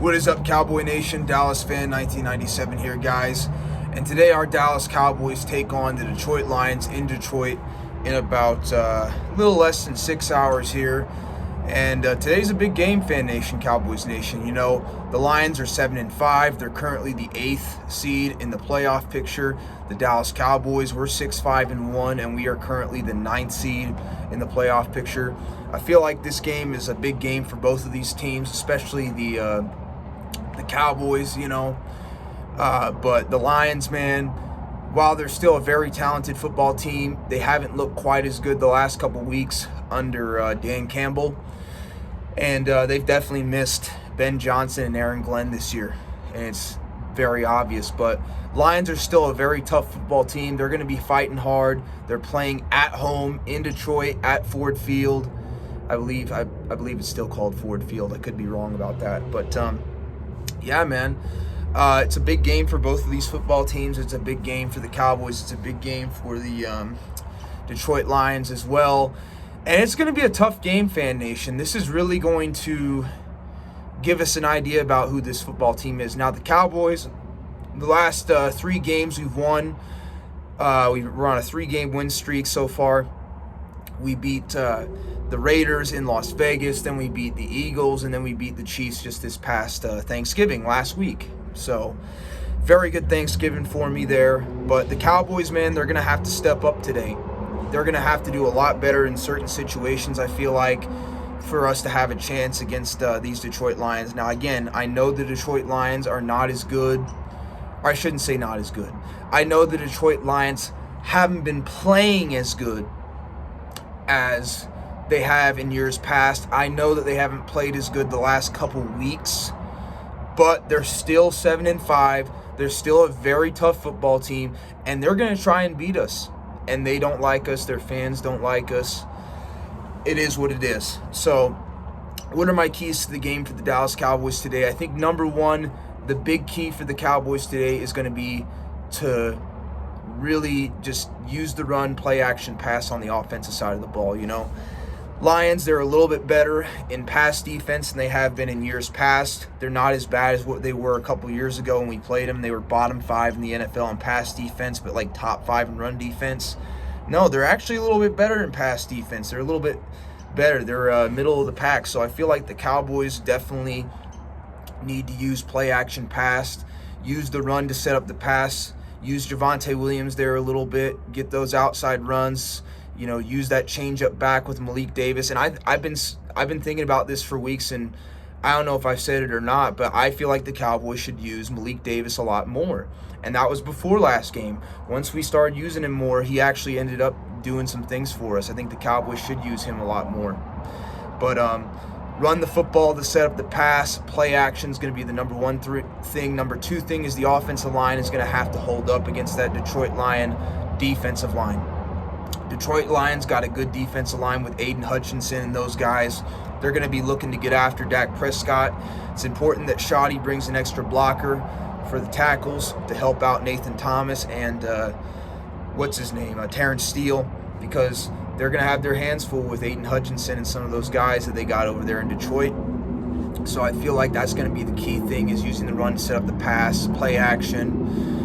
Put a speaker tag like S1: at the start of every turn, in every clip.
S1: What is up, Cowboy Nation? Dallas fan 1997 here, guys. And today our Dallas Cowboys take on the Detroit Lions in Detroit in about a little less than 6 hours here. And today's a big game, Fan Nation, Cowboys Nation. You know, the Lions are 7-5. They're currently the 8th seed in the playoff picture. The Dallas Cowboys, we're 6-5-1, and we are currently the 9th seed in the playoff picture. I feel like this game is a big game for both of these teams, especially the Cowboys, you know. But the Lions, man, while they're still a very talented football team, they haven't looked quite as good the last couple weeks under Dan Campbell. And they've definitely missed Ben Johnson and Aaron Glenn this year. And it's very obvious. But Lions are still a very tough football team. They're going to be fighting hard. They're playing at home in Detroit at Ford Field. I believe it's still called Ford Field. I could be wrong about that. But, yeah, man. It's a big game for both of these football teams. It's a big game for the Cowboys. It's a big game for the Detroit Lions as well. And it's going to be a tough game, Fan Nation. This is really going to give us an idea about who this football team is. Now, the Cowboys, the last 3 games we've won, we're on a 3-game win streak so far. We beat the Raiders in Las Vegas, then we beat the Eagles, and then we beat the Chiefs just this past Thanksgiving last week. So, very good Thanksgiving for me there. But the Cowboys, man, they're going to have to step up today. They're going to have to do a lot better in certain situations, I feel like, for us to have a chance against these Detroit Lions. Now, again, I know the Detroit Lions are not as good. Or I shouldn't say not as good. I know the Detroit Lions haven't been playing as good as they have in years past. I know that they haven't played as good the last couple weeks, but they're still 7-5. They're still a very tough football team, and they're going to try and beat us. And they don't like us. Their fans don't like us. It is what it is. So, what are my keys to the game for the Dallas Cowboys today? I think number one, the big key for the Cowboys today is going to be to really just use the run, play action, pass on the offensive side of the ball, you know. Lions, they're a little bit better in pass defense than they have been in years past. They're not as bad as what they were a couple years ago when we played them. They were bottom 5 in the NFL in pass defense, but like top 5 in run defense. No, they're actually a little bit better in pass defense. They're a little bit better. They're middle of the pack. So I feel like the Cowboys definitely need to use play action pass, use the run to set up the pass, use Javonte Williams there a little bit, get those outside runs. You know, use that change up back with Malik Davis. And I've been thinking about this for weeks, and I don't know if I've said it or not, but I feel like the Cowboys should use Malik Davis a lot more. And that was before last game. Once we started using him more, he actually ended up doing some things for us. I think the Cowboys should use him a lot more. But run the football to set up the pass. Play action is going to be the number one thing. Number 2 thing is the offensive line is going to have to hold up against that Detroit Lion defensive line. Detroit Lions got a good defensive line with Aiden Hutchinson and those guys. They're going to be looking to get after Dak Prescott. It's important that Shoddy brings an extra blocker for the tackles to help out Nathan Thomas and Terrence Steele, because they're going to have their hands full with Aiden Hutchinson and some of those guys that they got over there in Detroit. So I feel like that's going to be the key thing, is using the run to set up the pass, play action,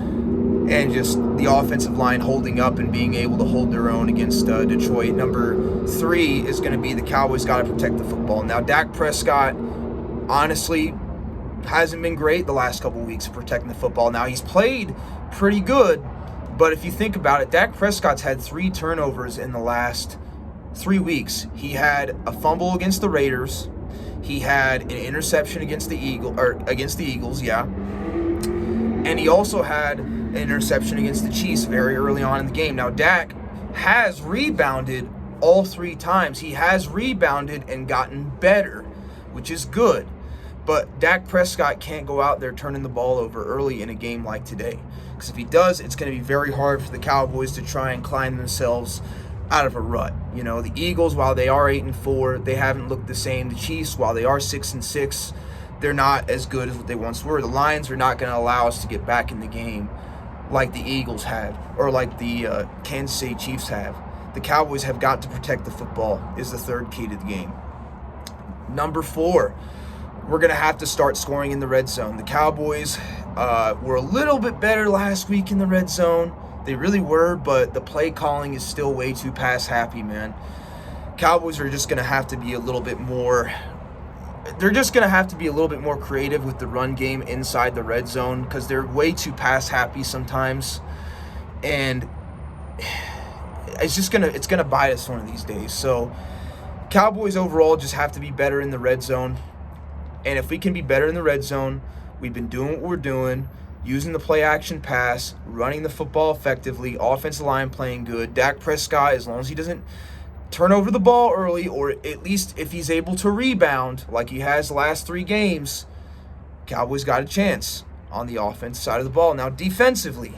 S1: and just the offensive line holding up and being able to hold their own against Detroit. Number 3 is going to be the Cowboys got to protect the football. Now, Dak Prescott, honestly, hasn't been great the last couple weeks of protecting the football. Now, he's played pretty good, but if you think about it, Dak Prescott's had 3 turnovers in the last 3 weeks. He had a fumble against the Raiders. He had an interception against the Eagles, yeah. And he also had an interception against the Chiefs very early on in the game. Now, Dak has rebounded all 3 times. He has rebounded and gotten better, which is good. But Dak Prescott can't go out there turning the ball over early in a game like today. Because if he does, it's going to be very hard for the Cowboys to try and climb themselves out of a rut. You know, the Eagles, while they are 8-4, they haven't looked the same. The Chiefs, while they are 6-6, they're not as good as what they once were. The Lions are not going to allow us to get back in the game like the Eagles have, or like the Kansas City Chiefs have. The Cowboys have got to protect the football is the 3rd key to the game. Number 4, we're going to have to start scoring in the red zone. The Cowboys were a little bit better last week in the red zone. They really were, but the play calling is still way too pass happy, man. Cowboys are just going to have to be a little bit more creative with the run game inside the red zone because they're way too pass happy sometimes. And it's going to bite us one of these days. So Cowboys overall just have to be better in the red zone. And if we can be better in the red zone, we've been doing what we're doing, using the play action pass, running the football effectively, offensive line playing good. Dak Prescott, as long as he doesn't turn over the ball early, or at least if he's able to rebound like he has the last 3 games, Cowboys got a chance on the offensive side of the ball. Now defensively,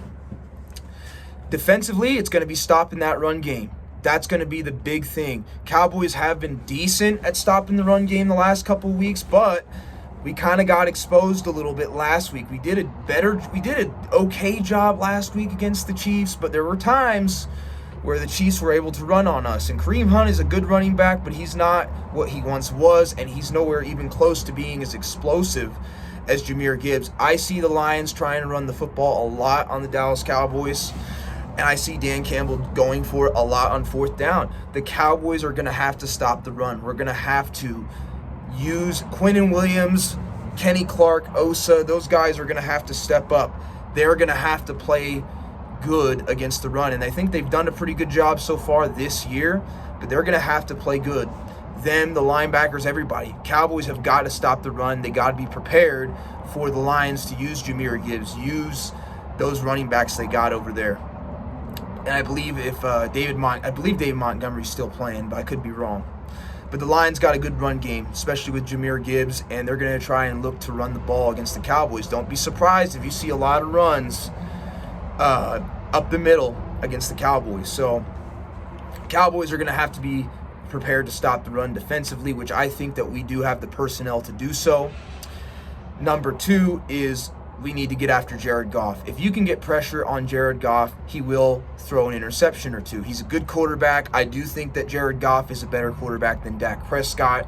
S1: it's going to be stopping that run game. That's going to be the big thing. Cowboys have been decent at stopping the run game the last couple of weeks, but we kind of got exposed a little bit last week. We did an okay job last week against the Chiefs, but there were times where the Chiefs were able to run on us. And Kareem Hunt is a good running back, but he's not what he once was, and he's nowhere even close to being as explosive as Jahmyr Gibbs. I see the Lions trying to run the football a lot on the Dallas Cowboys, and I see Dan Campbell going for it a lot on 4th down. The Cowboys are going to have to stop the run. We're going to have to use Quinnen Williams, Kenny Clark, Osa. Those guys are going to have to step up. They're going to have to play good against the run, and I think they've done a pretty good job so far this year, but they're going to have to play good. Them, the linebackers, everybody. Cowboys have got to stop the run. They got to be prepared for the Lions to use Jahmyr Gibbs, use those running backs they got over there. And I believe David Montgomery's still playing, but I could be wrong. But the Lions got a good run game, especially with Jahmyr Gibbs, and they're going to try and look to run the ball against the Cowboys. Don't be surprised if you see a lot of runs up the middle against the Cowboys. So Cowboys are going to have to be prepared to stop the run defensively, which I think that we do have the personnel to do so. Number 2 is we need to get after Jared Goff. If you can get pressure on Jared Goff, he will throw an interception or 2. He's a good quarterback. I do think that Jared Goff is a better quarterback than Dak Prescott.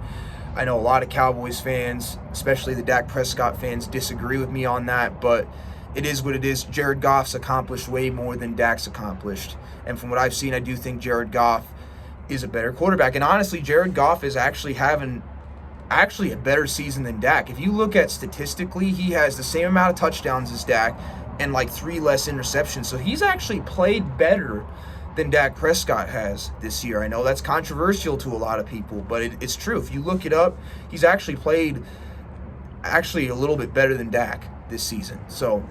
S1: I know a lot of Cowboys fans, especially the Dak Prescott fans, disagree with me on that, but it is what it is. Jared Goff's accomplished way more than Dak's accomplished. And from what I've seen, I do think Jared Goff is a better quarterback. And honestly, Jared Goff is actually having a better season than Dak. If you look at statistically, he has the same amount of touchdowns as Dak and like 3 less interceptions. So he's actually played better than Dak Prescott has this year. I know that's controversial to a lot of people, but it's true. If you look it up, he's actually played a little bit better than Dak this season. So,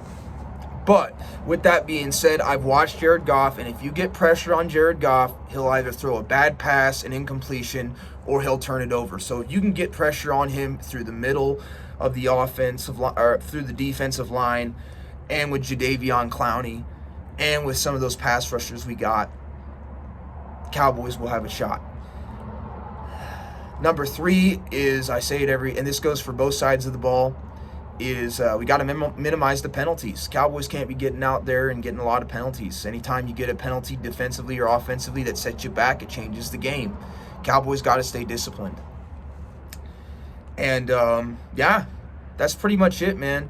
S1: but with that being said, I've watched Jared Goff, and if you get pressure on Jared Goff, he'll either throw a bad pass, an incompletion, or he'll turn it over. So if you can get pressure on him through the middle of the offensive line, or through the defensive line, and with Jadeveon Clowney, and with some of those pass rushers we got, Cowboys will have a shot. Number 3 is, I say it and this goes for both sides of the ball, is we got to minimize the penalties. Cowboys can't be getting out there and getting a lot of penalties. Anytime you get a penalty defensively or offensively that sets you back, it changes the game. Cowboys got to stay disciplined. And, yeah, that's pretty much it, man.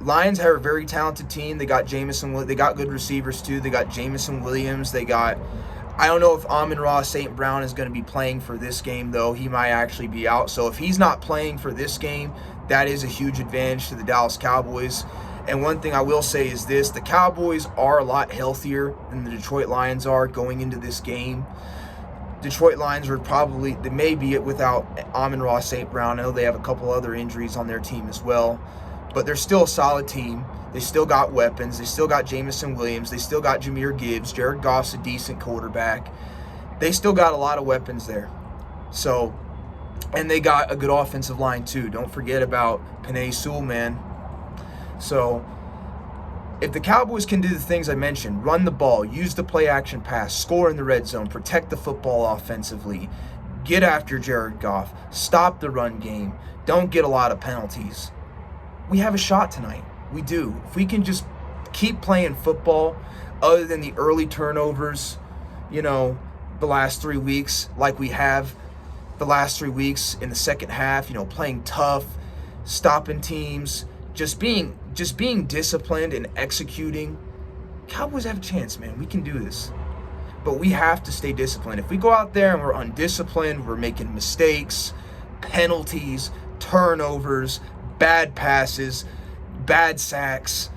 S1: Lions have a very talented team. They got they got good receivers, too. They got Jameson Williams. I don't know if Amon-Ra St. Brown is going to be playing for this game, though. He might actually be out. So if he's not playing for this game, that is a huge advantage to the Dallas Cowboys. And one thing I will say is this: the Cowboys are a lot healthier than the Detroit Lions are going into this game. Detroit Lions they may be it without Amon-Ra St. Brown. I know they have a couple other injuries on their team as well. But they're still a solid team. They still got weapons. They still got Jameson Williams. They still got Jahmyr Gibbs. Jared Goff's a decent quarterback. They still got a lot of weapons there. So, and they got a good offensive line too. Don't forget about Penei Sewell, man. So, if the Cowboys can do the things I mentioned, run the ball, use the play action pass, score in the red zone, protect the football offensively, get after Jared Goff, stop the run game, don't get a lot of penalties, we have a shot tonight. We do. If we can just keep playing football, other than the early turnovers, the last 3 weeks, like we have the last 3 weeks in the second half, playing tough, stopping teams, just being disciplined and executing, Cowboys have a chance, man. We can do this. But we have to stay disciplined. If we go out there and we're undisciplined, we're making mistakes, penalties, turnovers, bad passes, bad sacks,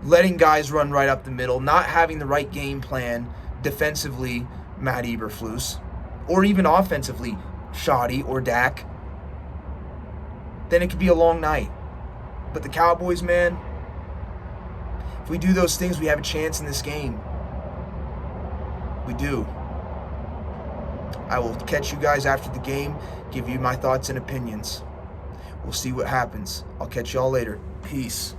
S1: letting guys run right up the middle, not having the right game plan defensively, Matt Eberflus, or even offensively, Shoddy or Dak, then it could be a long night. But the Cowboys, man, if we do those things, we have a chance in this game. We do. I will catch you guys after the game, give you my thoughts and opinions. We'll see what happens. I'll catch y'all later. Peace.